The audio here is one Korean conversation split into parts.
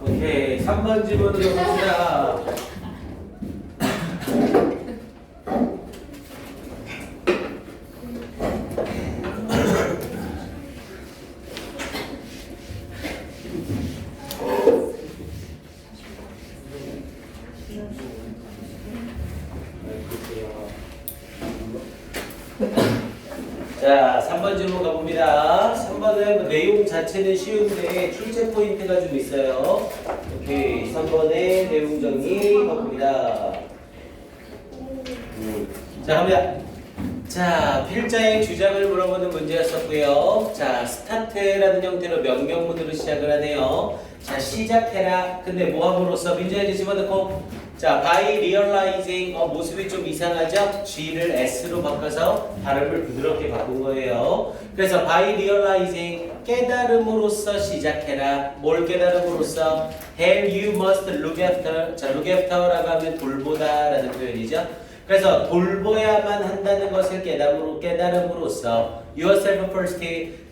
오케이. 3번 질문으로 봅시다. 자, 3번 질문 가봅니다. 3번은 내용 자체는 쉬운데 출제 포인트가 좀 있어요. 오케이, 3번의 내용 정리 가봅니다. 자, 갑니다. 자, 필자의 주장을 물어보는 문제였었고요. 자, 스타트라는 형태로 명령문으로 시작을 하네요. 자, 시작해라. 근데 뭐함으로써 민주한테 집어넣고 자, by realizing 모습이 좀 이상하죠? G를 S로 바꿔서 발음을 부드럽게 바꾼 거예요. 그래서 by realizing 깨달음으로써 시작해라. 뭘 깨달음으로써? Hell you must look after. 자, look after라고 하면 돌보다 라는 표현이죠. 그래서 돌보야만 한다는 것을 깨달음으로써 yourself first,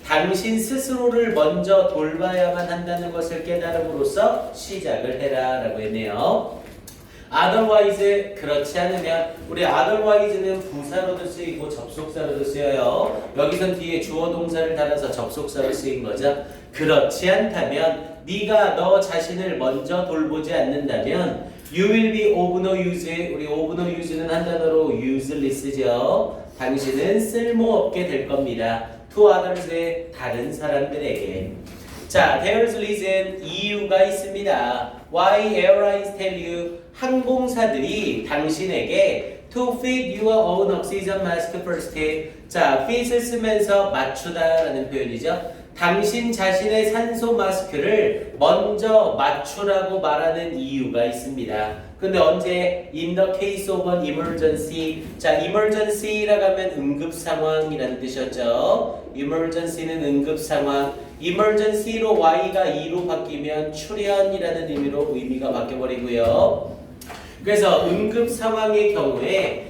당신 스스로를 먼저 돌봐야만 한다는 것을 깨달음으로써 시작을 해라 라고 했네요. otherwise, 그렇지 않으면 우리 otherwise는 부사로도 쓰이고 접속사로도 쓰여요. 여기선 뒤에 주어 동사를 달아서 접속사로 쓰인 거죠. 그렇지 않다면 네가 너 자신을 먼저 돌보지 않는다면 you will be of no use. 우리 of no use는 한 단어로 useless죠. 당신은 쓸모없게 될 겁니다. to others, 다른 사람들에게. 자, there's reason, 이유가 있습니다. Why airlines tell you, 항공사들이 당신에게 to fit your own oxygen mask first. 자, fit을 쓰면서 맞추다라는 표현이죠. 당신 자신의 산소 마스크를 먼저 맞추라고 말하는 이유가 있습니다. 근데 언제? In the case of an emergency. 자, emergency라고 하면 응급 상황이라는 뜻이었죠. emergency는 응급 상황. emergency로 y가 2로 바뀌면 출현이라는 의미가 바뀌어버리고요. 그래서 응급 상황의 경우에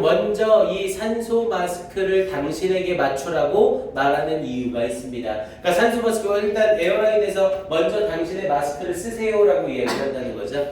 먼저 이 산소 마스크를 당신에게 맞추라고 말하는 이유가 있습니다. 그러니까 산소 마스크가 일단 에어라인에서 먼저 당신의 마스크를 쓰세요라고 이야기한다는 거죠.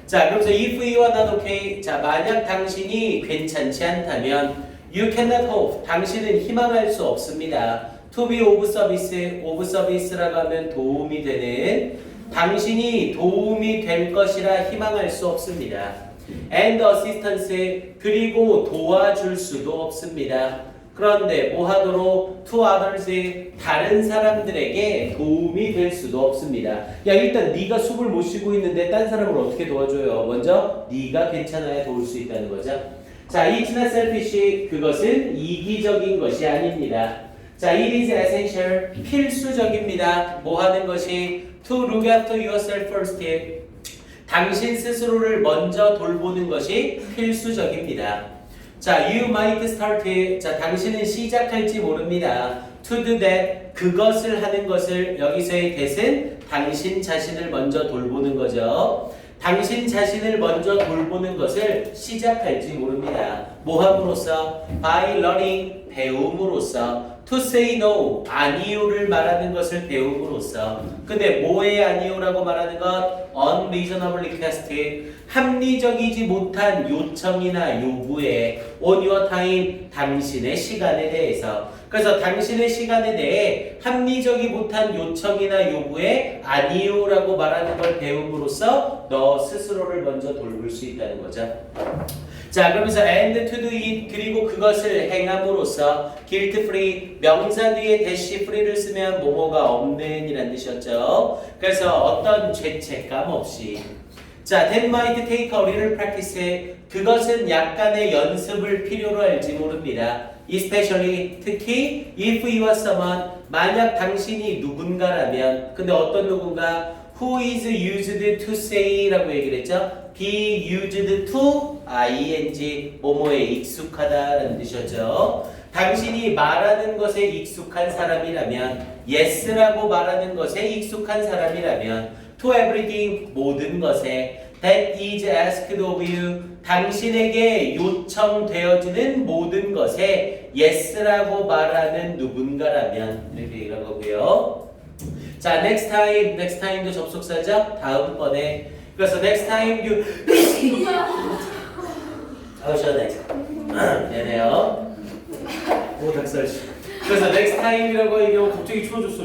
자, 그래서 if you are not okay, 자, 만약 당신이 괜찮지 않다면 you cannot hope, 당신은 희망할 수 없습니다. to be of service라고 하면 도움이 되는, 당신이 도움이 될 것이라 희망할 수 없습니다. and assistance, 그리고 도와줄 수도 없습니다. 그런데 뭐 하도록? to others, 다른 사람들에게 도움이 될 수도 없습니다. 야, 일단 네가 숨을 못 쉬고 있는데 딴 사람을 어떻게 도와줘요? 먼저 네가 괜찮아야 도울 수 있다는 거죠. 자, it's not selfish, 그것은 이기적인 것이 아닙니다. 자, it is essential, 필수적입니다. 뭐 하는 것이? to look after yourself first, 당신 스스로를 먼저 돌보는 것이 필수적입니다. 자, you might start, 자, 당신은 시작할지 모릅니다. to do that, 그것을 하는 것을, 여기서의 that은 당신 자신을 먼저 돌보는 거죠. 당신 자신을 먼저 돌보는 것을 시작할지 모릅니다. 뭐 함으로써? by learning, 배움으로써. to say no, 아니요를 말하는 것을 배움으로써. 근데 뭐의 아니요라고 말하는 것? unreasonable request, 합리적이지 못한 요청이나 요구에 on your time, 당신의 시간에 대해서. 그래서 당신의 시간에 대해 합리적이 못한 요청이나 요구에 아니요라고 말하는 걸 배움으로써 너 스스로를 먼저 돌볼 수 있다는 거죠. 자, 그러면서 and to do it, 그리고 그것을 행함으로써 guilt free, 명사 뒤에 dash free를 쓰면 뭐뭐가 없는 이란 뜻이었죠. 그래서 어떤 죄책감 없이. 자, that might take a little practice, 그것은 약간의 연습을 필요로 할지 모릅니다. especially, 특히 if you are someone, 만약 당신이 누군가라면. 근데 어떤 누군가? who is used to say 라고 얘기를 했죠. be used to ing, 뭐뭐에 익숙하다라는 뜻이었죠. 당신이 말하는 것에 익숙한 사람이라면, yes라고 말하는 것에 익숙한 사람이라면, to everything, 모든 것에, that is asked of you, 당신에게 요청되어지는 모든 것에 yes라고 말하는 누군가라면, 이렇게 얘기한 거고요. 자, next time도 접속사죠? 다음번에. 그래서 next time you 시원해. 네네요. 오, 닭살. 그래서 next time이라고 얘기하면 갑자기 추워졌어.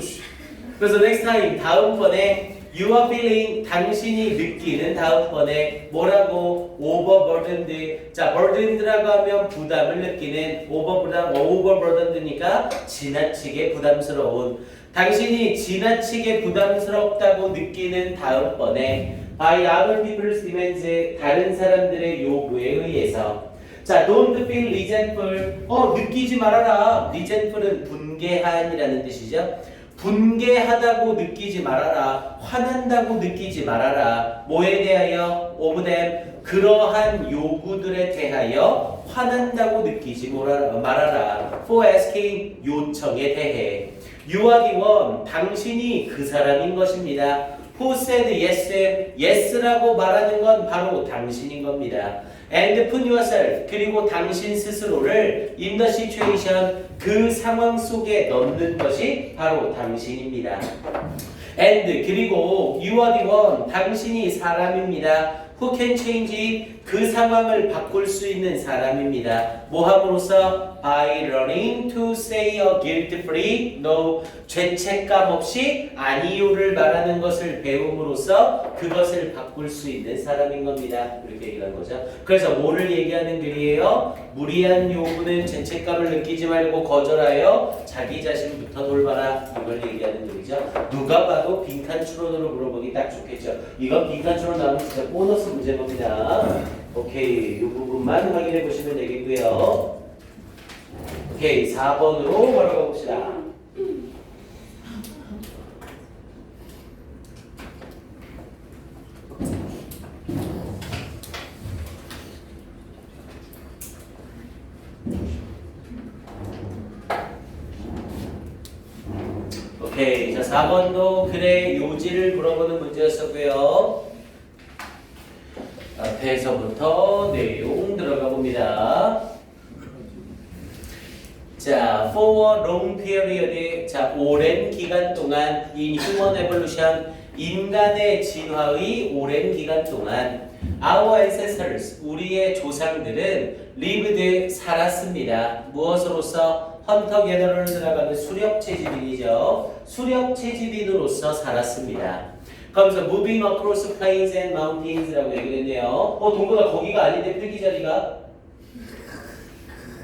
그래서 next time 다음번에 you are feeling 당신이 느끼는 다음번에 뭐라고 overburdened. 자, burdened라고 하면 부담을 느끼는 overburdened니까 지나치게 부담스러운. 당신이 지나치게 부담스럽다고 느끼는 다음번에 by other people's demands 다른 사람들의 요구에 의해서. 자, don't feel resentful. 느끼지 말아라. resentful은 분개한이라는 뜻이죠. 분개하다고 느끼지 말아라. 화난다고 느끼지 말아라. 뭐에 대하여? of them. 그러한 요구들에 대하여 화난다고 느끼지 말아라. for asking. 요청에 대해. You are the one. 당신이 그 사람인 것입니다. Who said yes? yes라고 말하는 건 바로 당신인 겁니다. And put yourself. 그리고 당신 스스로를 in the situation. 그 상황 속에 넣는 것이 바로 당신입니다. And 그리고 you are the one. 당신이 사람입니다. Who can change it? 그 상황을 바꿀 수 있는 사람입니다. 뭐 함으로써? By learning to say a guilt-free no. 죄책감 없이 아니요를 말하는 것을 배움으로써 그것을 바꿀 수 있는 사람인 겁니다. 이렇게 얘기한 거죠. 그래서 뭐를 얘기하는 글이에요? 무리한 요구는 죄책감을 느끼지 말고 거절하여 자기 자신부터 돌봐라. 이걸 얘기하는 글이죠. 누가 봐도 빈칸 추론으로 물어보기 딱 좋겠죠. 이건 빈칸 추론 나오면 진짜 보너스 문제인 겁니다. 오케이, 이 부분만 확인해 보시면 되겠고요. 오케이, 4번으로 걸어가 봅시다. 오케이, 자 4번도 글의 요지를 물어보는 문제였었고요. 앞에서부터 내용 들어가 봅니다. 자, for a long period. 자, 오랜 기간 동안 in human evolution. 인간의 진화의 오랜 기간 동안 our ancestors. 우리의 조상들은 lived. 살았습니다. 무엇으로서? 헌터 게더러즈라고 하는 수렵 채집인이죠. 수렵 채집인으로서 살았습니다. 그러면서 moving across plains and mountains라고 얘기를 했네요. 동근아 거기가 아닌데 필기자리가?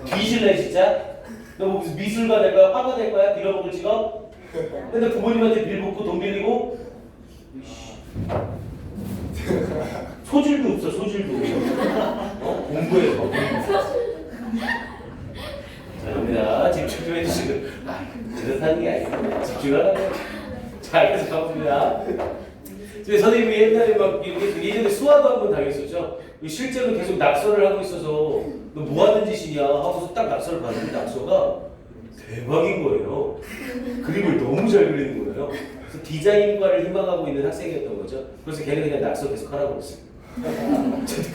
뒤질래 진짜? 너 무슨 미술가 될 거야? 화가 될 거야? 빌어먹을 직업? 근데 부모님한테 빌붙고 돈 빌리고? 소질도 없어 소질도. 공부해 봐. 자, 갑니다. 집중 좀 해주시고. 그렇다는 게 아니고 집중하라고. 자, 그래서 가봅니다. 선생님이 옛날에 막 이렇게 예전에 수화도 한번 당했었죠. 실제로 계속 낙서를 하고 있어서 너 뭐 하는 짓이냐 하고서 딱 낙서를 봤는데 낙서가 대박인 거예요. 그림을 너무 잘 그리는 거예요. 그래서 디자인과를 희망하고 있는 학생이었던 거죠. 그래서 걔는 그냥 낙서 계속 하라고 그랬어요.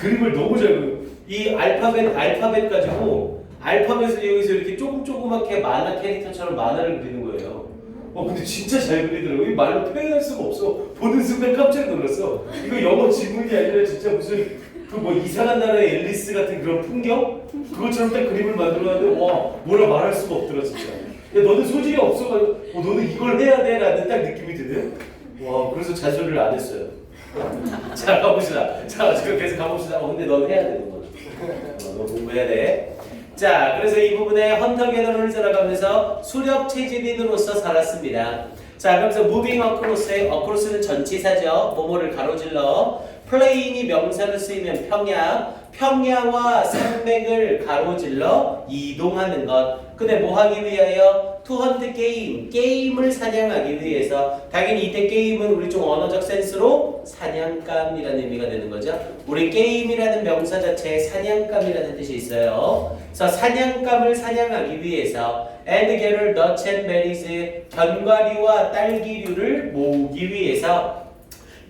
그림을 너무 잘 그려요. 이 알파벳 가지고 알파벳을 이용해서 이렇게 조그맣게 만화 캐릭터처럼 만화를 그리는 거예요. 근데 진짜 잘 그리더라고요. 말로 표현할 수가 없어. 보는 순간 깜짝 놀랐어. 이거 영어 지문이 아니라 진짜 무슨 그 뭐 이상한 나라의 앨리스 같은 그런 풍경? 그것처럼 딱 그림을 만들어놨는데 와 뭐라 말할 수가 없더라 진짜. 야 너는 소질이 없어가지고 너는 이걸 해야 돼 라는 딱 느낌이 드네요. 와 그래서 잔소리를 안 했어요. 자 가봅시다. 자 지금 계속 가봅시다. 근데 넌 해야 돼. 너 공부해야 돼. 자, 그래서 이 부분에 헌터 게더러를 살아가면서 수렵 채집인으로서 살았습니다. 자, 그러면서 moving across는 전치사죠. 뭐뭐를 가로질러. plain이 명사로 쓰이면 평야와 산맥을 가로질러 이동하는 것. 근데 뭐 하기 위하여? to hunt 게임을 사냥하기 위해서. 당연히 이때 게임은 우리 좀 언어적 센스로 사냥감이라는 의미가 되는 거죠. 우리 게임이라는 명사 자체에 사냥감이라는 뜻이 있어요. 그래서 사냥감을 사냥하기 위해서 and gather nuts and berries. 견과류와 딸기류를 모으기 위해서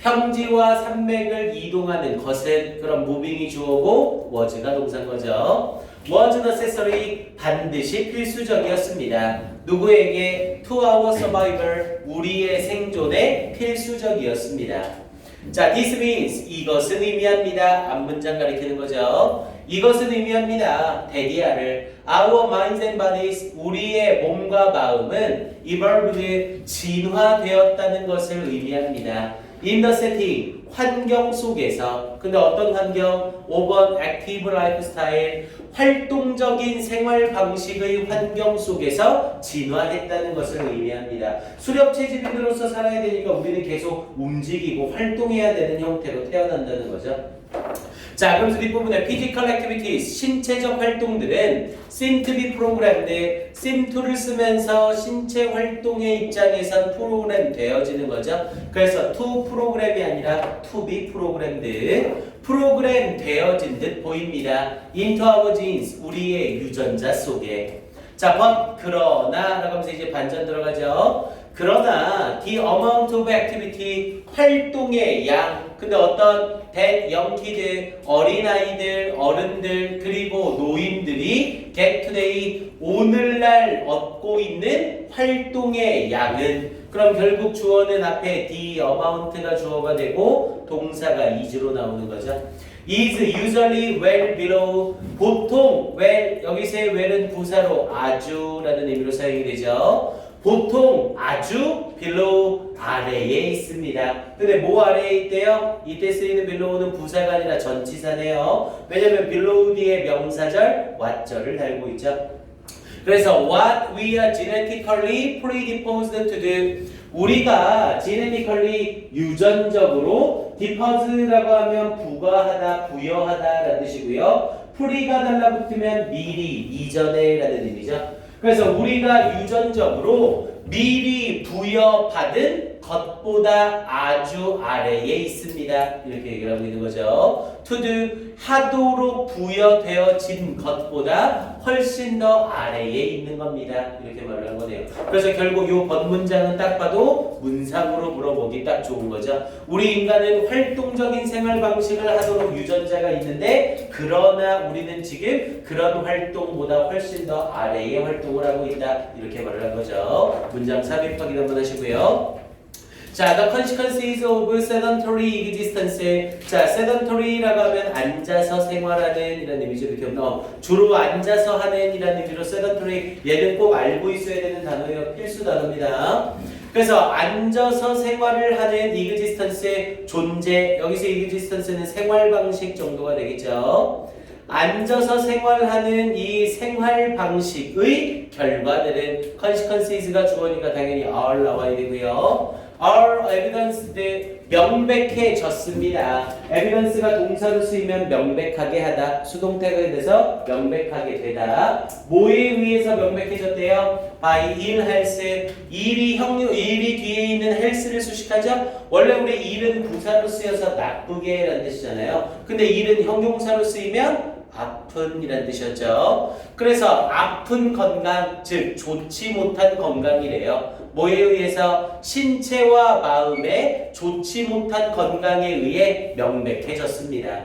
평지와 산맥을 이동하는 것은 그런 moving이 주어고 was가 동사인 거죠. was necessary 반드시 필수적이었습니다. 누구에게? To our survival 우리의 생존에 필수적이었습니다. 자, this means 이것은 의미합니다. 앞문장 가리키는 거죠. 이것은 의미합니다. 대디아를 our minds and bodies 우리의 몸과 마음은 evolved 진화되었다는 것을 의미합니다. in the setting 환경 속에서 근데 어떤 환경? 5번 active lifestyle 활동적인 생활 방식의 환경 속에서 진화했다는 것을 의미합니다. 수렵 채집인으로서 살아야 되니까 우리는 계속 움직이고 활동해야 되는 형태로 태어난다는 거죠. 자, 그래서 뒷부분에 physical activities, 신체적 활동들은 seem to be programmed, seem to를 쓰면서 신체 활동의 입장에선 프로그램 되어지는 거죠. 그래서 to program이 아니라 to be programmed, 프로그램 되어진 듯 보입니다. into our genes, 우리의 유전자 속에. 자, but, 그러나 라고 하면서 이제 반전 들어가죠. 그러나 the amount of activity, 활동의 양, 근데 어떤 that young kid, 어린아이들, 어른들, 그리고 노인들이 get today, 오늘날 얻고 있는 활동의 양은 그럼 결국 주어는 앞에 the amount가 주어가 되고 동사가 is로 나오는 거죠. is usually well below, 보통 well, 여기서의 well은 부사로 아주라는 의미로 사용이 되죠. 보통 아주 below 아래에 있습니다. 근데 뭐 아래에 있대요? 이때 쓰이는 below는 부사가 아니라 전치사네요. 왜냐면 below 뒤에 명사절 what절을 달고 있죠. 그래서 what we are genetically predisposed to do, 우리가 genetically 유전적으로 disposed라고 하면 부과하다, 부여하다 라는 뜻이고요. pre가 달라붙으면 미리, 이전에 라는 의미죠. 그래서 우리가 유전적으로 미리 부여받은 것보다 아주 아래에 있습니다. 이렇게 얘기를 하고 있는 거죠. to do, 하도록 부여되어진 것보다 훨씬 더 아래에 있는 겁니다. 이렇게 말을 한 거네요. 그래서 결국 이 본문장은 딱 봐도 문상으로 물어보기 딱 좋은 거죠. 우리 인간은 활동적인 생활 방식을 하도록 유전자가 있는데 그러나 우리는 지금 그런 활동보다 훨씬 더 아래의 활동을 하고 있다. 이렇게 말을 한 거죠. 문장 삽입 확인 한번 하시고요. 자, the consequences of sedentary existence. 자, sedentary라고 하면 앉아서 생활하는 이라는 의미죠. 이렇게 주로 앉아서 하는 이라는 의미로 sedentary, 얘는 꼭 알고 있어야 되는 단어예요. 필수 단어입니다. 그래서 앉아서 생활을 하는 existence의 존재, 여기서 existence는 생활 방식 정도가 되겠죠. 앉아서 생활하는 이 생활 방식의 결과들은 consequences가 주어니까 당연히 are 나와야 되고요. are evidenced, 명백해졌습니다. evidence가 동사로 쓰이면 명백하게 하다, 수동태가 돼서 명백하게 되다. 뭐에 의해서 명백해졌대요? by ill health, 일이 뒤에 있는 health를 수식하죠? 원래 우리 일은 부사로 쓰여서 나쁘게 라는 뜻이잖아요. 근데 일은 형용사로 쓰이면 아픈 이라는 뜻이었죠. 그래서 아픈 건강, 즉 좋지 못한 건강이래요. 뭐에 의해서? 신체와 마음의 좋지 못한 건강에 의해 명백해졌습니다.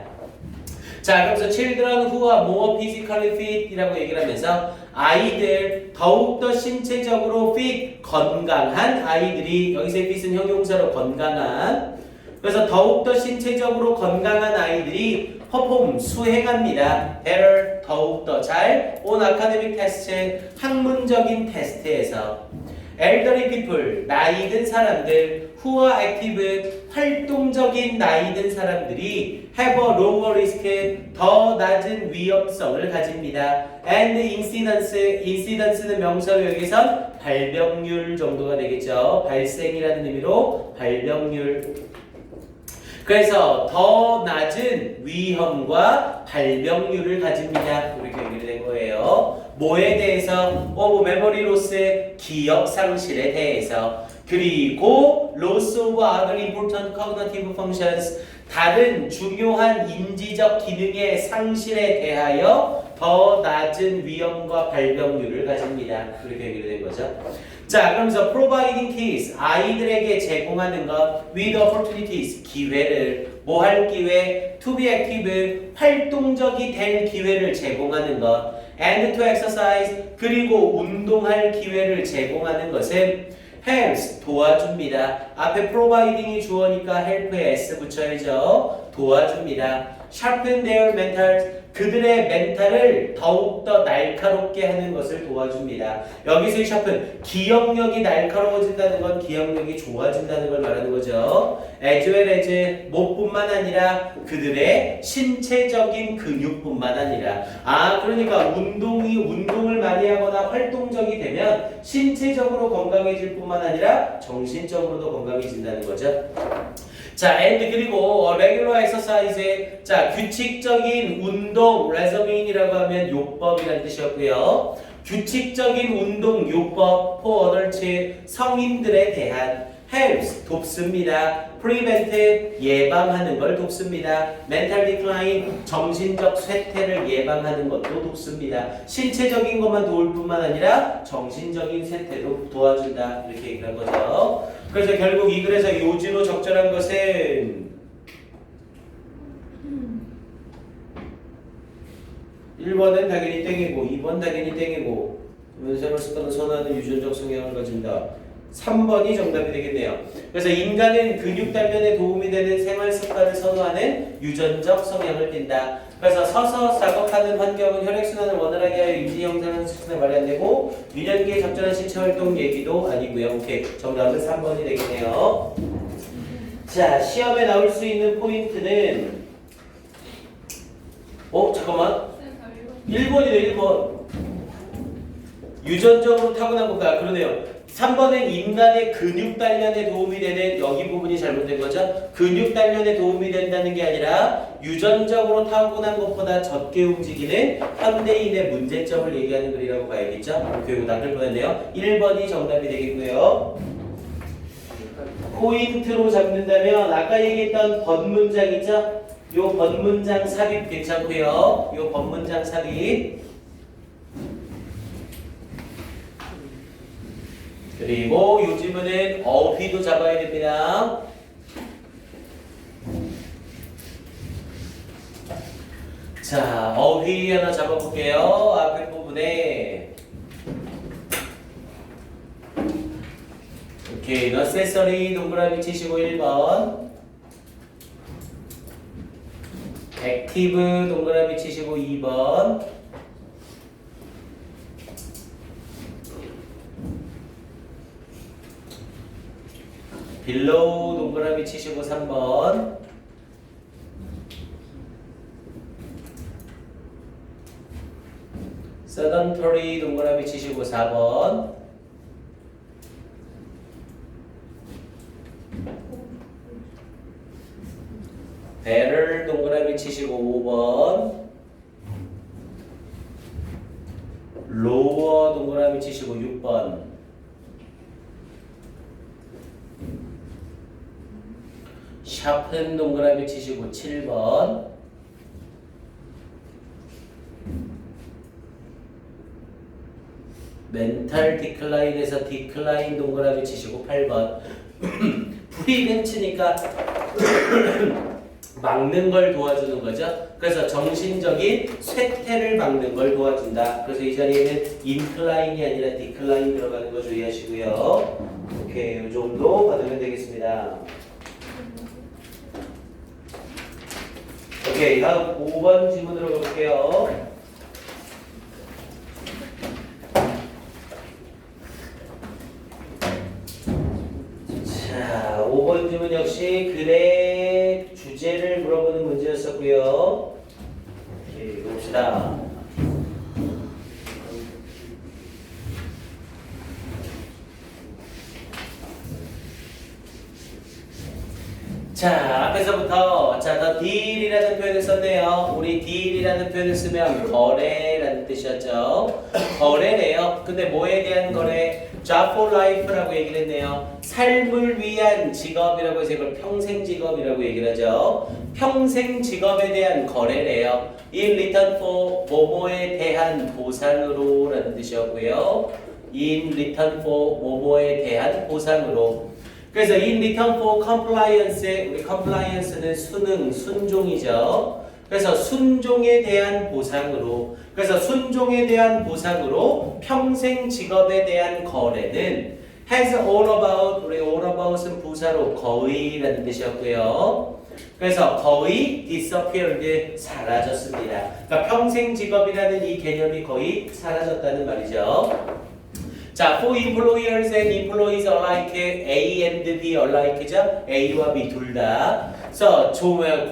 자, 그래서 children who are more physically fit 이라고 얘기를 하면서 아이들, 더욱더 신체적으로 fit, 건강한 아이들이, 여기서의 fit은 형용사로 건강한, 그래서 더욱더 신체적으로 건강한 아이들이 perform, 수행합니다. better, 더욱더 잘, on academic test, 학문적인 테스트에서. elderly people, 나이 든 사람들, who are active, 활동적인 나이 든 사람들이 have a lower risk, 더 낮은 위험성을 가집니다. and incidence는 명사로 여기선 발병률 정도가 되겠죠. 발생이라는 의미로 발병률. 그래서 더 낮은 위험과 발병률을 가집니다. 이렇게 얘기를 된 거예요. 뭐에 대해서? memory loss, 기억 상실에 대해서. 그리고 loss of other important cognitive functions, 다른 중요한 인지적 기능의 상실에 대하여 더 낮은 위험과 발병률을 가집니다. 그렇게 얘기를 된 거죠. 자, 그러면서 providing kids, 아이들에게 제공하는 것, with opportunities, 기회를, 뭐 할 기회, to be active, 활동적이 될 기회를 제공하는 것, and to exercise, 그리고 운동할 기회를 제공하는 것은 helps, 도와줍니다. 앞에 providing이 주어니까 help에 s 붙여야죠. 도와줍니다. sharpen their mentals, 그들의 멘탈을 더욱더 날카롭게 하는 것을 도와줍니다. 여기서의 sharpen, 기억력이 날카로워진다는 건 기억력이 좋아진다는 걸 말하는 거죠. as well as, 못뿐만 아니라 그들의 신체적인 근육뿐만 아니라, 그러니까 운동을 많이 하거나 활동적이 되면 신체적으로 건강해질 뿐만 아니라 정신적으로도 건강해진다는 거죠. 자, and 그리고 regular exercise, 자, 규칙적인 운동, regimen이라고 하면 요법이라는 뜻이었고요. 규칙적인 운동 요법 for adults, 성인들에 대한 helps, 돕습니다. prevent, 예방하는 걸 돕습니다. mental decline, 정신적 쇠퇴를 예방하는 것도 돕습니다. 신체적인 것만 도울 뿐만 아니라 정신적인 쇠퇴도 도와준다. 이렇게 얘기한 거죠. 그래서 결국 이 글에서 요지로 적절한 것은 1번은 당연히 땡이고 2번 당연히 땡이고 생활 습관을 선호하는 유전적 성향을 가진다. 3번이 정답이 되겠네요. 그래서 인간은 근육 단련에 도움이 되는 생활 습관을 선호하는 유전적 성향을 띈다. 그래서 서서 작업하는 환경은 혈액순환을 원활하게 하여 인지 형성하는 수준을 마련되고 유년기에 적절한 신체 활동 얘기도 아니고요. 오케이. 정답은 3번이 되겠네요. 자, 시험에 나올 수 있는 포인트는 잠깐만. 1번이네, 1번. 유전적으로 타고난 건가? 그러네요. 3번은 인간의 근육 단련에 도움이 되는, 여기 부분이 잘못된 거죠. 근육 단련에 도움이 된다는 게 아니라 유전적으로 타고난 것보다 적게 움직이는 현대인의 문제점을 얘기하는 글이라고 봐야겠죠. 교육을 낚을 뻔했네요. 1번이 정답이 되겠고요. 포인트로 잡는다면 아까 얘기했던 번문장 있죠? 요 번문장 삽입 괜찮고요. 요 번문장 삽입. 그리고 요 지문은 어휘도 잡아야 됩니다. 자, 어휘 하나 잡아볼게요. 앞에 부분에 오케이, necessary 동그라미 치시고 1번, active 동그라미 치시고 2번, below 동그라미 치시고 3번, sedentary 동그라미 치시고 4번, better 동그라미 치시고 5번, lower 동그라미 치시고 6번, sharpen 동그라미 치시고 7번, mental decline에서 decline 동그라미 치시고 8번. 프리벤치니까 막는 걸 도와주는 거죠. 그래서 정신적인 쇠퇴를 막는 걸 도와준다. 그래서 이 자리에는 incline이 아니라 decline 들어가는 거 주의하시고요. 오케이, 이 정도 받으면 되겠습니다. 오케이, 다음 5번 질문으로 가볼게요. 자, 5번 질문 역시 글의 주제를 물어보는 문제였었고요. 오케이, 봅시다. 자, 앞에서부터 the deal이라는 표현을 썼네요. 우리 deal이라는 표현을 쓰면 거래라는 뜻이었죠. 거래네요. 근데 뭐에 대한 거래? job for life라고 얘기를 했네요. 삶을 위한 직업이라고 해서 이걸 평생 직업이라고 얘기를 하죠. 평생 직업에 대한 거래래요. In return for 뭐뭐에 대한 보상으로 라는 뜻이었고요. in return for 뭐뭐에 대한 보상으로. 그래서 in return for compliance의 우리 compliance는 순응, 순종이죠. 그래서 순종에 대한 보상으로. 그래서 순종에 대한 보상으로 평생 직업에 대한 거래는 has all about, 우리 all about은 부사로 거의라는 뜻이었고요. 그래서 거의 disappeared, 사라졌습니다. 그러니까 평생 직업이라는 이 개념이 거의 사라졌다는 말이죠. 자, for employers and employees alike, A and B alike죠? A와 B 둘 다. 그래서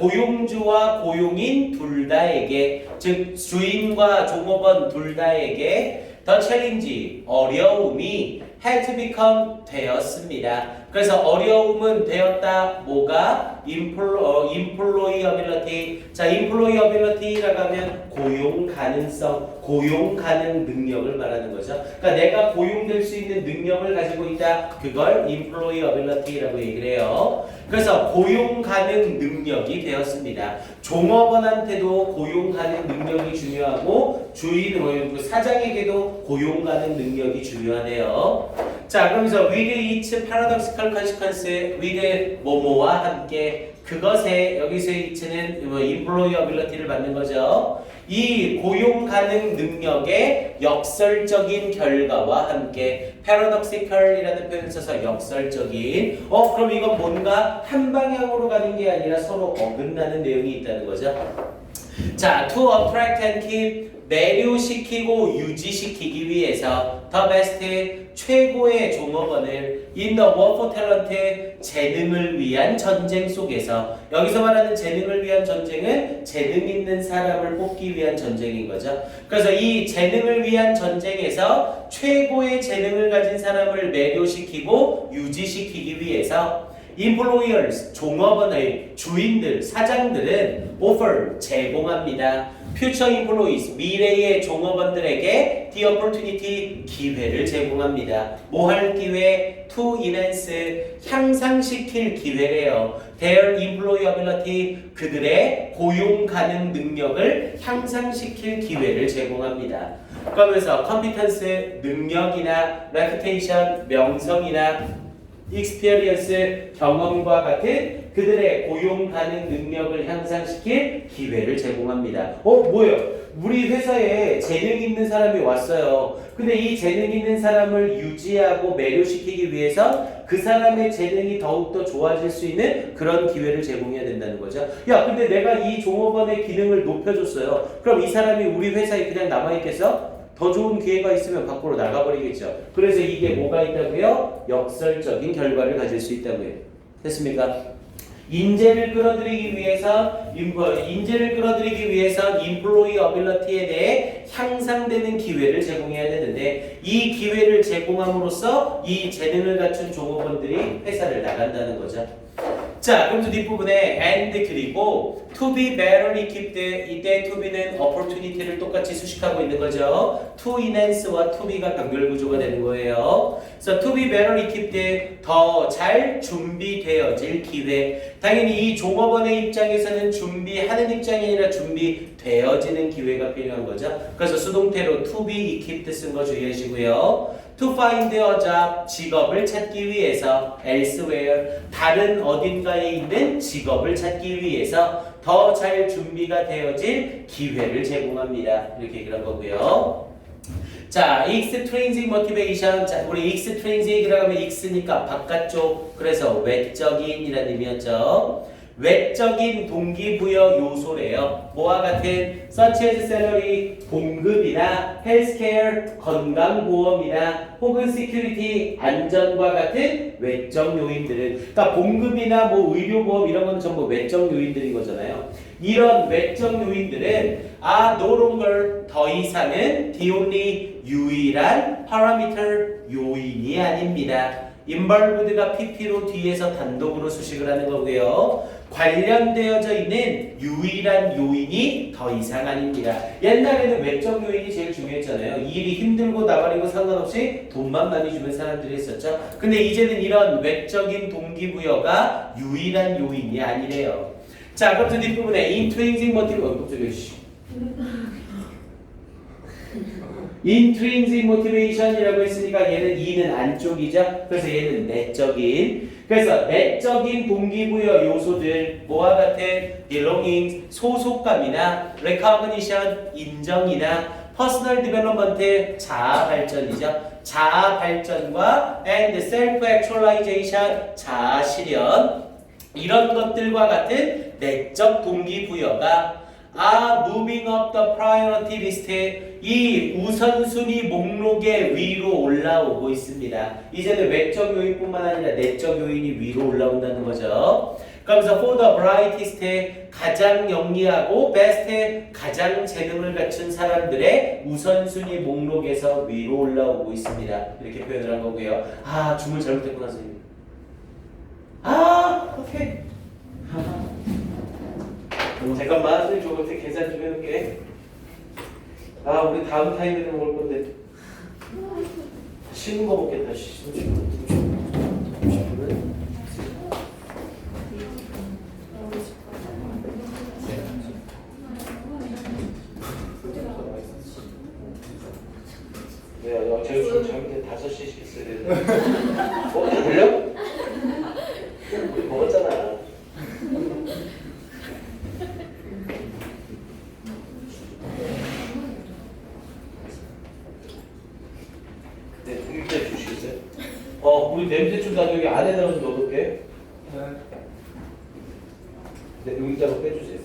고용주와 고용인 둘 다에게, 즉 주인과 종업원 둘 다에게 the challenge, 어려움이 had become 되었습니다. 그래서 어려움은 되었다. 뭐가? employability. 자, employability라고 하면 고용 가능성, 고용 가능 능력을 말하는 거죠. 그러니까 내가 고용될 수 있는 능력을 가지고 있다. 그걸 employability라고 얘기를 해요. 그래서 고용 가능 능력이 되었습니다. 종업원한테도 고용 가능 능력이 중요하고 주인, 사장에게도 고용 가능 능력이 중요하네요. 자, 그러면서 with its paradoxical consequence, with 뭐뭐와 함께 그것에 여기서의 it는 employability를 받는 거죠. 이 고용 가능 능력의 역설적인 결과와 함께 paradoxical이라는 표현을 써서 역설적인 그럼 이건 뭔가 한 방향으로 가는 게 아니라 서로 어긋나는 내용이 있다는 거죠. 자, to attract and keep 내류시키고 유지시키기 위해서 the best 최고의 종업원을 in the war for talent 재능을 위한 전쟁 속에서 여기서 말하는 재능을 위한 전쟁은 재능 있는 사람을 뽑기 위한 전쟁인 거죠. 그래서 이 재능을 위한 전쟁에서 최고의 재능을 가진 사람을 매료시키고 유지시키기 위해서 employers 종업원의 주인들 사장들은 offer 제공합니다. future employees 미래의 종업원들에게 the opportunity 기회를 제공합니다. 뭐 할 기회? to enhance 향상시킬 기회래요. their employability 그들의 고용 가능 능력을 향상시킬 기회를 제공합니다. 그러면서 competence 능력이나 reputation 명성이나 experience 경험과 같은 그들의 고용 가능 능력을 향상시킬 기회를 제공합니다. 뭐예요? 우리 회사에 재능 있는 사람이 왔어요. 근데 이 재능 있는 사람을 유지하고 매료시키기 위해서 그 사람의 재능이 더욱더 좋아질 수 있는 그런 기회를 제공해야 된다는 거죠. 야, 근데 내가 이 종업원의 기능을 높여줬어요. 그럼 이 사람이 우리 회사에 그냥 남아있겠어? 더 좋은 기회가 있으면 밖으로 나가버리겠죠. 그래서 이게 뭐가 있다고요? 역설적인 결과를 가질 수 있다고요. 됐습니까? 인재를 끌어들이기 위해서 employability에 대해 향상되는 기회를 제공해야 되는데 이 기회를 제공함으로써 이 재능을 갖춘 종업원들이 회사를 나간다는 거죠. 자, 그럼 뒷부분에 and 그리고 to be better equipped 이때 to be는 opportunity를 똑같이 수식하고 있는 거죠. to enhance와 to be가 병렬 구조가 되는 거예요. 그래서 to be better equipped 더 잘 준비되어질 기회. 당연히 이 종업원의 입장에서는 준비하는 입장이 아니라 준비되어지는 기회가 필요한 거죠. 그래서 수동태로 to be equipped 쓴 거 주의하시고요. To find a job, 직업을 찾기 위해서 elsewhere, 다른 어딘가에 있는 직업을 찾기 위해서 더 잘 준비가 되어질 기회를 제공합니다. 이렇게 얘기를 한 거고요. 자, extrinsic motivation. 자, 우리 extrinsic이라고 하면 x니까 바깥쪽, 그래서 외적인이라는 의미였죠. 외적인 동기부여 요소래요. 뭐와 같은 such as salary, 봉급이나 healthcare, 건강보험이나 혹은 security, 안전과 같은 외적 요인들은 그러니까 봉급이나 뭐 의료보험 이런 건 전부 외적 요인들인 거잖아요. 이런 외적 요인들은 no longer 더 이상은 the only 유일한 parameter 요인이 아닙니다. involved가 pp로 뒤에서 단독으로 수식을 하는 거고요. 관련되어져 있는 유일한 요인이 더 이상 아닙니다. 옛날에는 외적 요인이 제일 중요했잖아요. 일이 힘들고 나발이고 상관없이 돈만 많이 주는 사람들이 있었죠. 근데 이제는 이런 외적인 동기부여가 유일한 요인이 아니래요. 자, 그럼 뒷부분에 intrinsic motive 갑자기 intrinsic motivation이라고 했으니까 얘는 E는 안쪽이죠. 그래서 얘는 내적인. 그래서 내적인 동기부여 요소들 뭐와 같은 belonging 소속감이나 recognition 인정이나 personal development 자아 발전이죠. 자아 발전과 and self actualization 자아 실현 이런 것들과 같은 내적 동기부여가 are moving up the priority list 이 우선순위 목록의 위로 올라오고 있습니다. 이제는 외적 요인뿐만 아니라 내적 요인이 위로 올라온다는 거죠. 그러면서 for the brightest 가장 영리하고 best 가장 재능을 갖춘 사람들의 우선순위 목록에서 위로 올라오고 있습니다. 이렇게 표현을 한 거고요. 아 주문 잘못했구나 선생님. 아 오케이. 잠깐만 선생님 저거 어떻게 계산 좀 해놓을게. 아 우리 다음 타임에 먹을 건데 쉬는 거 먹겠다. 제가 술 잘못해 5시 시켰어야 되는데 다 들려? 우리 먹었잖아. 네, 공깃대 주시겠어요? 우리 냄새 좀 나 여기 안에다가 좀 넣어볼게. 네, 여기다가 빼주세요.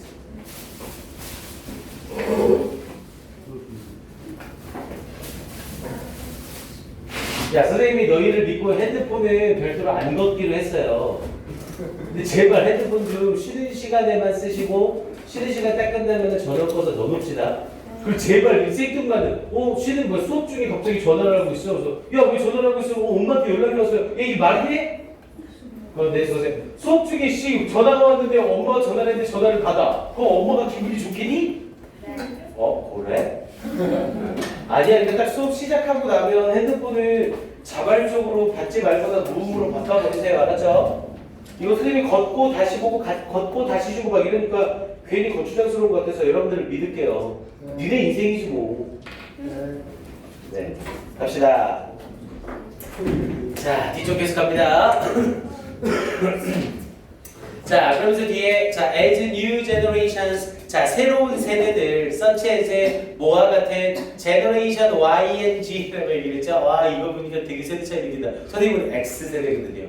야 선생님이 너희를 믿고 핸드폰을 별도로 안 걷기로 했어요. 근데 제발 핸드폰 좀 쉬는 시간에만 쓰시고 쉬는 시간 딱 끝나면 전화 꺼서 넣어놓읍시다. 그리고 제발 이 생뚱맞은 쉬는 뭐 수업 중에 갑자기 전화를 하고 있어. 그래서 야 왜 전화를 하고 있어? 엄마한테 연락이 왔어요. 야 이게 말이 돼? 그런데 선생님 수업 중에 전화가 왔는데 엄마가 전화를 했는데 전화를 받아. 그럼 엄마가 기분이 좋겠니? 그래? 아니야, 그러니까 딱 수업 시작하고 나면 핸드폰을 자발적으로 받지 말거나 무음으로 바꿔버리세요. 알았죠? 이거 선생님이 걷고 다시 보고 걷고 다시 주고 막 이러니까 괜히 거추장스러운 것 같아서 여러분들을 믿을게요. 니네 인생이지 뭐. 네, 갑시다. 자, 뒤쪽 계속 갑니다. 자, 그러면서 뒤에 as new generations 새로운 세대들 such as 뭐와 같은 generation Y and G라고 얘기를 했죠. 와, 이거 보니까 되게 세대 차이 느낀다. 선생님은 X세대거든요.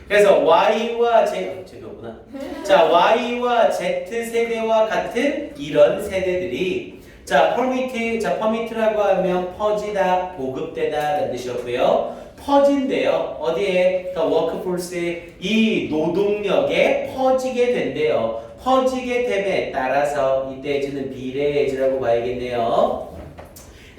그래서 Y와 재미없구나. Y와 Z 세대와 같은 이런 세대들이 permit라고 하면 퍼지다, 보급되다 라는 뜻이었고요. 퍼진대요. 어디에? The workforce 이 노동력에 퍼지게 된대요. 퍼지게 됨에 따라서 이때 에즈는 비례 에즈라고 봐야겠네요.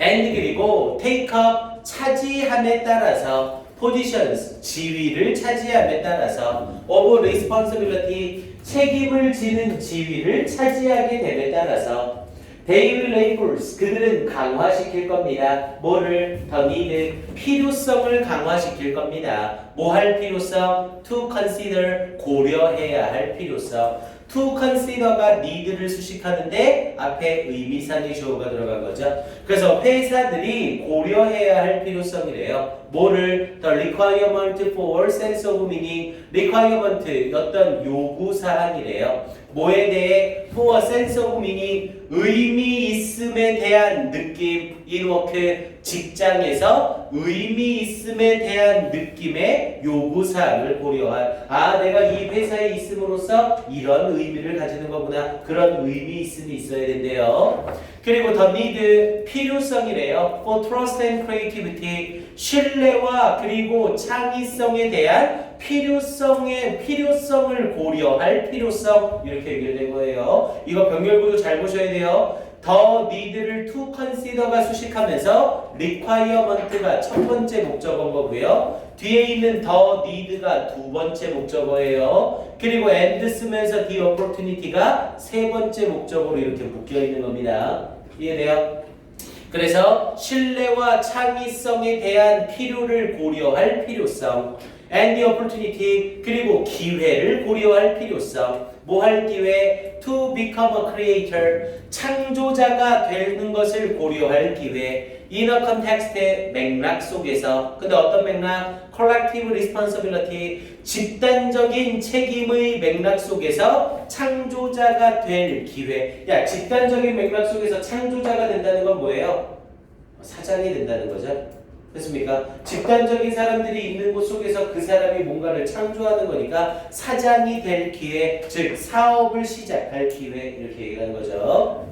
and 그리고 take up 차지함에 따라서 positions 지위를 차지함에 따라서 of responsibility 책임을 지는 지위를 차지하게 됨에 따라서 they will labors 그들은 강화시킬 겁니다. 뭐를? 더 need 필요성을 강화시킬 겁니다. 뭐 할 필요성? to consider 고려해야 할 필요성. to consider가 need를 수식하는데 앞에 의미상의 주어가 들어간 거죠. 그래서 회사들이 고려해야 할 필요성이래요. 뭐를? The requirement for sense of meaning requirement 어떤 요구사항이래요. 뭐에 대해? for sense of meaning 의미 있음에 대한 느낌 in work 직장에서 의미 있음에 대한 느낌의 요구사항을 고려할 내가 이 회사에 있음으로써 이런 의미를 가지는 거구나. 그런 의미 있음이 있어야 된대요. 그리고 the need 필요성이래요. for trust and creativity 신뢰와 그리고 창의성에 대한 필요성을 고려할 필요성 이렇게 연결된 거예요. 이거 병렬구조 잘 보셔야 돼요. 더 need를 to consider가 수식하면서 requirement가 첫 번째 목적어인 거고요. 뒤에 있는 더 need가 두 번째 목적어예요. 그리고 and 쓰면서 the opportunity가 세 번째 목적어로 이렇게 묶여 있는 겁니다. 이해돼요? 그래서 신뢰와 창의성에 대한 필요를 고려할 필요성 and the opportunity 그리고 기회를 고려할 필요성 뭐 할 기회? to become a creator 창조자가 되는 것을 고려할 기회 in a context의 맥락 속에서. 근데 어떤 맥락? collective responsibility, 집단적인 책임의 맥락 속에서 창조자가 될 기회. 야, 집단적인 맥락 속에서 창조자가 된다는 건 뭐예요? 사장이 된다는 거죠. 됐습니까? 집단적인 사람들이 있는 곳 속에서 그 사람이 뭔가를 창조하는 거니까 사장이 될 기회, 즉 사업을 시작할 기회, 이렇게 얘기하는 거죠.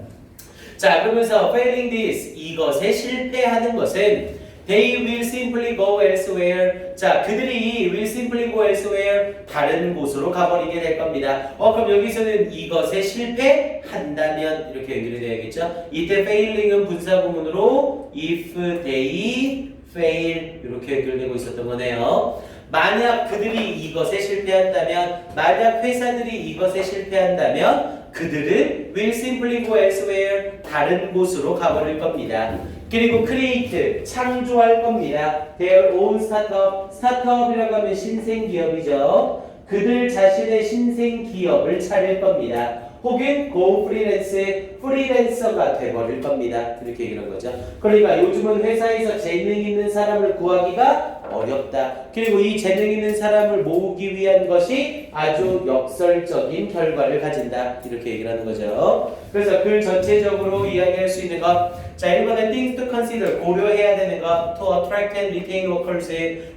자, 그러면서 failing this, 이것에 실패하는 것은 they will simply go elsewhere. 자, 그들이 will simply go elsewhere, 다른 곳으로 가버리게 될 겁니다. 그럼 여기서는 이것에 실패한다면 이렇게 연결이 되어야겠죠. 이때 failing은 분사구문으로 if they fail 이렇게 연결되고 있었던 거네요. 만약 그들이 이것에 실패한다면, 만약 회사들이 이것에 실패한다면 그들은 will simply go elsewhere, 다른 곳으로 가버릴 겁니다. 그리고 create, 창조할 겁니다. their own startup, 스타트업이라고 하면 신생기업이죠. 그들 자신의 신생기업을 차릴 겁니다. 혹은 go freelance, 프리랜서가 돼버릴 겁니다. 이렇게 얘기하는 거죠. 그러니까 요즘은 회사에서 재능 있는 사람을 구하기가 어렵다. 그리고 이 재능 있는 사람을 모으기 위한 것이 아주 역설적인 결과를 가진다. 이렇게 얘기를 하는 거죠. 그래서 글 전체적으로 이야기할 수 있는 것. 자, 1번은 things to consider, 고려해야 되는 것. to attract and retain workers,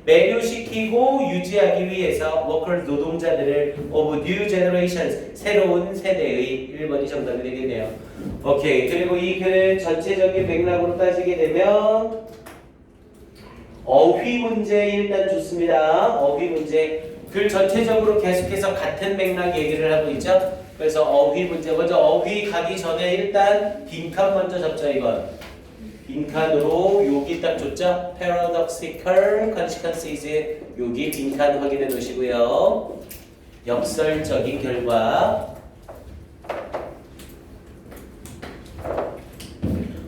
매료시키고 유지하기 위해서 workers, 노동자들을 of new generations, 새로운 세대의 1번이 정답이 되겠네요. 오케이. 그리고 이 글은 전체적인 맥락으로 따지게 되면 어휘 문제 일단 좋습니다. 어휘 문제. 글 전체적으로 계속해서 같은 맥락 얘기를 하고 있죠. 그래서 어휘 문제. 먼저 어휘 가기 전에 일단 빈칸 먼저 잡죠, 이건. 빈칸으로 여기 딱 줬죠. paradoxical consequences. 여기 빈칸 확인해 놓으시고요. 역설적인 결과.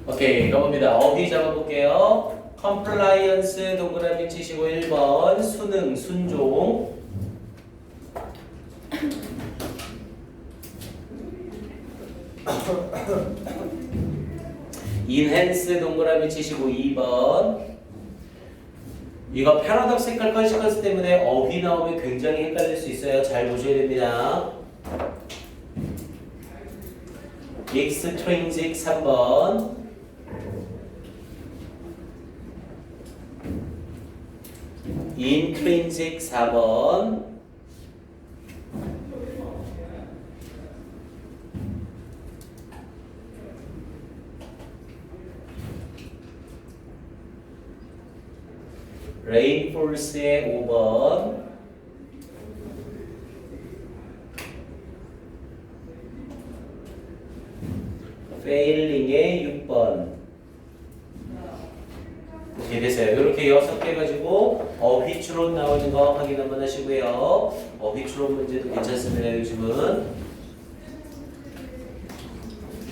오케이, 가봅니다. 어휘 잡아볼게요. compliance 동그라미 치시고 1번 수능, 순종. enhance 동그라미 치시고 2번. 이거 paradoxical consequence 때문에 어휘 나오면 굉장히 헷갈릴 수 있어요. 잘 보셔야 됩니다. extrinsic 3번. intrinsic 4번. reinforce의 5번. failing의 6번. 이렇게 됐어요. 이렇게 6개 가지고 어휘 추론 나오는 거 확인 한번 하시고요. 어휘 추론 문제도 괜찮습니다. 요즘은.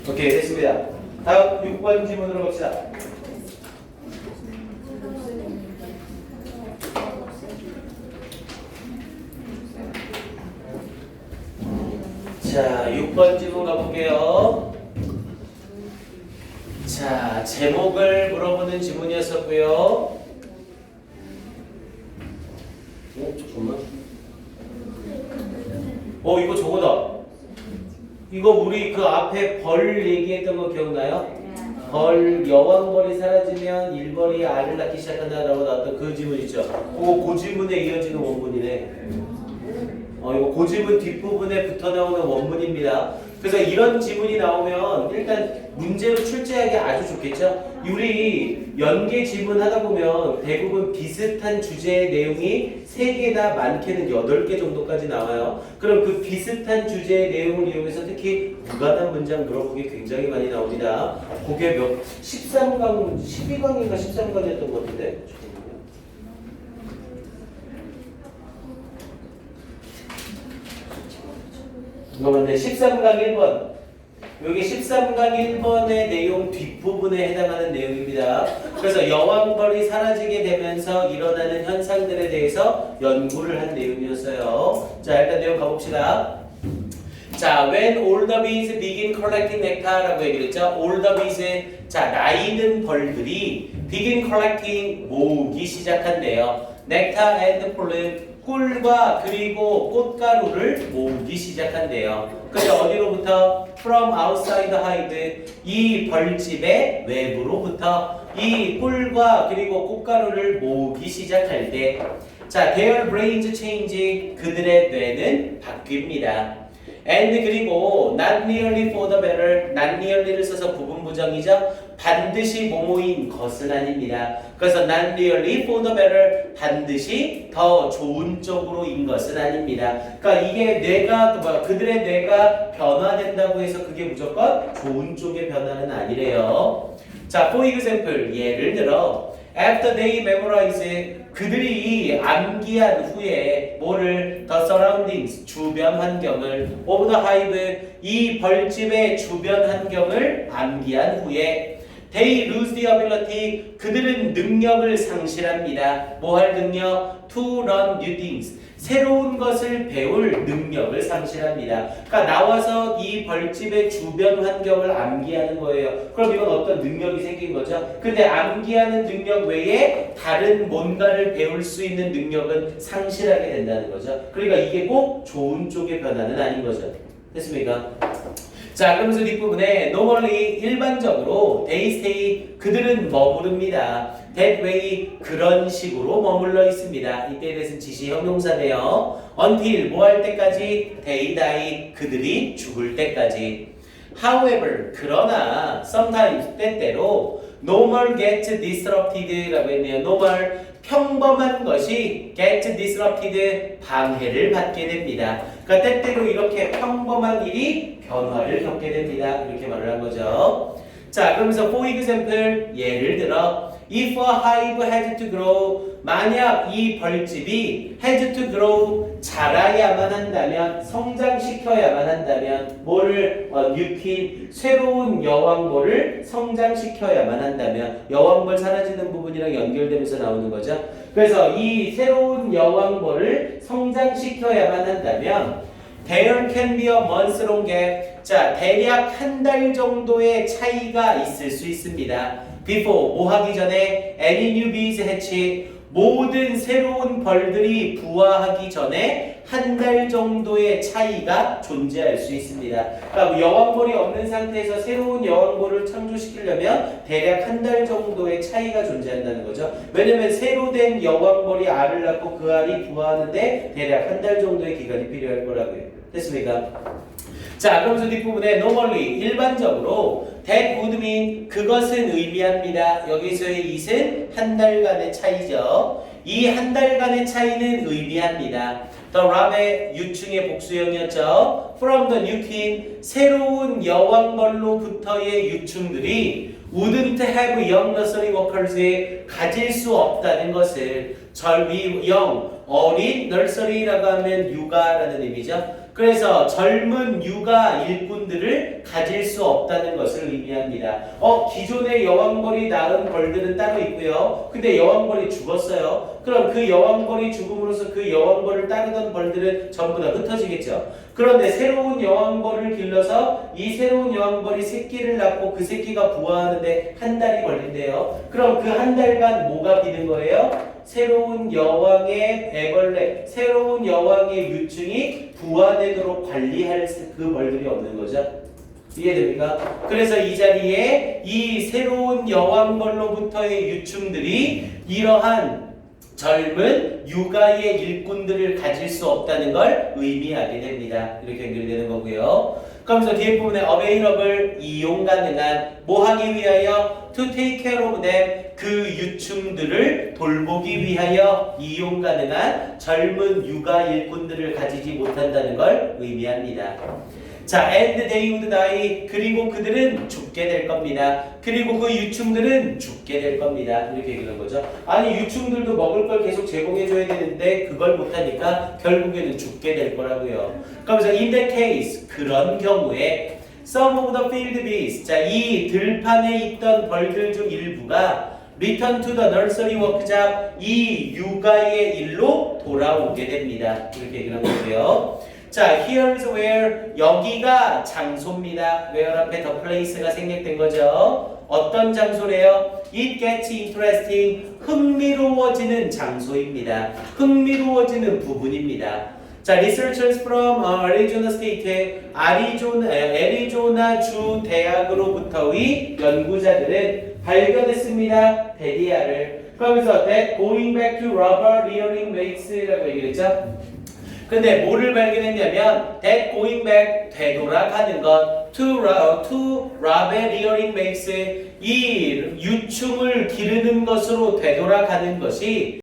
오케이, 됐습니다. 다음 6번 지문으로 갑시다. 자, 6번 지문 가볼게요. 자, 제목을 물어보는 지문이었었고요. 잠깐만. 이거 저거다. 이거 우리 그 앞에 벌 얘기했던 거 기억나요? 벌, 여왕벌이 사라지면 일벌이 알을 낳기 시작한다라고 나왔던 그 지문 있죠? 그 지문에 이어지는 원문이네. 이거 고지문 뒷부분에 붙어 나오는 원문입니다. 그래서 이런 지문이 나오면 일단 문제로 출제하기 아주 좋겠죠? 우리 연계 지문 하다 보면 대부분 비슷한 주제의 내용이 3개나 많게는 8개 정도까지 나와요. 그럼 그 비슷한 주제의 내용을 이용해서 특히 무관한 문장 물어보기 굉장히 많이 나옵니다. 그게 13강, 12강인가 13강이었던 것 같은데. 이거 맞네. 13강 1번. 여기 13강 1번의 내용 뒷부분에 해당하는 내용입니다. 그래서 여왕벌이 사라지게 되면서 일어나는 현상들에 대해서 연구를 한 내용이었어요. 자, 일단 내용 가봅시다. 자, when all the bees begin collecting nectar라고 얘기를 했죠. all the bees, 자, 나이든 벌들이 begin collecting, 모으기 시작한대요. nectar and pollen, 꿀과 그리고 꽃가루를 모으기 시작한대요. 그래서 어디로부터? from outside the hive, 이 벌집의 외부로부터 이 꿀과 그리고 꽃가루를 모으기 시작할 때, 자, their brains change, 그들의 뇌는 바뀝니다. and 그리고 not nearly for the better, not nearly를 써서 부분 부정이죠. 반드시 뭐뭐인 것은 아닙니다. 그래서 not nearly for the better, 반드시 더 좋은 쪽으로인 것은 아닙니다. 그러니까 이게 뇌가 그들의 뇌가 변화된다고 해서 그게 무조건 좋은 쪽의 변화는 아니래요. 자, for example, 예를 들어 after they memorize, 그들이 암기한 후에 뭐를 the surroundings, 주변 환경을 of the hive, 이 벌집의 주변 환경을 암기한 후에 they lose the ability, 그들은 능력을 상실합니다. 뭐 할 능력? to learn new things, 새로운 것을 배울 능력을 상실합니다. 그러니까 나와서 이 벌집의 주변 환경을 암기하는 거예요. 그럼 이건 어떤 능력이 생긴 거죠? 근데 암기하는 능력 외에 다른 뭔가를 배울 수 있는 능력은 상실하게 된다는 거죠. 그러니까 이게 꼭 좋은 쪽의 변화는 아닌 거죠. 됐습니까? 자, 그러면서 뒷부분에 normally, 일반적으로 they stay, 그들은 머무릅니다. that way, 그런 식으로 머물러 있습니다. 이때에 대해서는 지시 형용사네요. until, 뭐 할 때까지? they die, 그들이 죽을 때까지. however, 그러나 sometimes, 때때로 normal gets disrupted라고 했네요. normal, 평범한 것이 get disrupted, 방해를 받게 됩니다. 그러니까 때때로 이렇게 평범한 일이 변화를 겪게 됩니다. 이렇게 말을 한 거죠. 자, 그러면서 for example, 예를 들어 if a hive had to grow, 만약 이 벌집이 had to grow, 자라야만 한다면, 성장시켜야만 한다면, 뭐를 new queen, 새로운 여왕벌을 성장시켜야만 한다면, 여왕벌 사라지는 부분이랑 연결되면서 나오는 거죠. 그래서 이 새로운 여왕벌을 성장시켜야만 한다면 there can be a month long gap, 자, 대략 한 달 정도의 차이가 있을 수 있습니다. before, 뭐 하기 전에 any new bees hatch, 모든 새로운 벌들이 부화하기 전에 한 달 정도의 차이가 존재할 수 있습니다. 그러니까 여왕벌이 없는 상태에서 새로운 여왕벌을 창조시키려면 대략 한 달 정도의 차이가 존재한다는 거죠. 왜냐면 새로 된 여왕벌이 알을 낳고 그 알이 부화하는데 대략 한 달 정도의 기간이 필요할 거라고요. 됐습니까? 자, 그러면서 뒷부분에 normally, 일반적으로 that would mean, 그것은 의미합니다. 여기서의 it은 한 달간의 차이죠. 이 한 달간의 차이는 의미합니다. The rab의 유충의 복수형이었죠. From the new king, 새로운 여왕벌로부터의 유충들이 wouldn't have young nursery workers, 가질 수 없다는 것을 어린 nursery라고 하면 육아라는 의미죠. 그래서 젊은 육아 일꾼들을 가질 수 없다는 것을 의미합니다. 기존의 여왕벌이 낳은 벌들은 따로 있고요. 근데 여왕벌이 죽었어요. 그럼 그 여왕벌이 죽음으로써 그 여왕벌을 따르던 벌들은 전부 다 흩어지겠죠. 그런데 새로운 여왕벌을 길러서 이 새로운 여왕벌이 새끼를 낳고 그 새끼가 부화하는데 한 달이 걸린대요. 그럼 그 한 달간 뭐가 비는 거예요? 새로운 여왕의 애벌레, 새로운 여왕의 유충이 부화되도록 관리할 그 벌들이 없는 거죠. 이해됩니까? 그래서 이 자리에 이 새로운 여왕벌로부터의 유충들이 이러한 젊은 육아의 일꾼들을 가질 수 없다는 걸 의미하게 됩니다. 이렇게 연결되는 거고요. 그러면서 뒤에 부분에 available, 이용 가능한, 뭐 하기 위하여? to take care of them, 그 유충들을 돌보기 위하여 이용 가능한 젊은 육아 일꾼들을 가지지 못한다는 걸 의미합니다. 자, and they would die, 그리고 그들은 죽게 될 겁니다. 그리고 그 유충들은 죽게 될 겁니다. 이렇게 얘기하는 거죠. 아니, 유충들도 먹을 걸 계속 제공해줘야 되는데 그걸 못하니까 결국에는 죽게 될 거라고요. 그러면서 in that case, 그런 경우에 some of the field bees, 자, 이 들판에 있던 벌들 중 일부가 return to the nursery work job, 이 육아의 일로 돌아오게 됩니다. 이렇게 얘기를 한 거고요. 자, here is where 여기가 장소입니다. where 앞에 the place가 생략된 거죠. 어떤 장소래요? It gets interesting. 흥미로워지는 장소입니다. 흥미로워지는 부분입니다. 자, researchers from Arizona State, 애리조나 주 대학으로부터의 연구자들은 발견했습니다. 데리아를. 그러면서 that going back to rubber rearing wakes라고 얘기했죠. 근데 뭐를 발견했냐면 that going back 되돌아가는 것 to rubber rearing wakes 이 유충을 기르는 것으로 되돌아가는 것이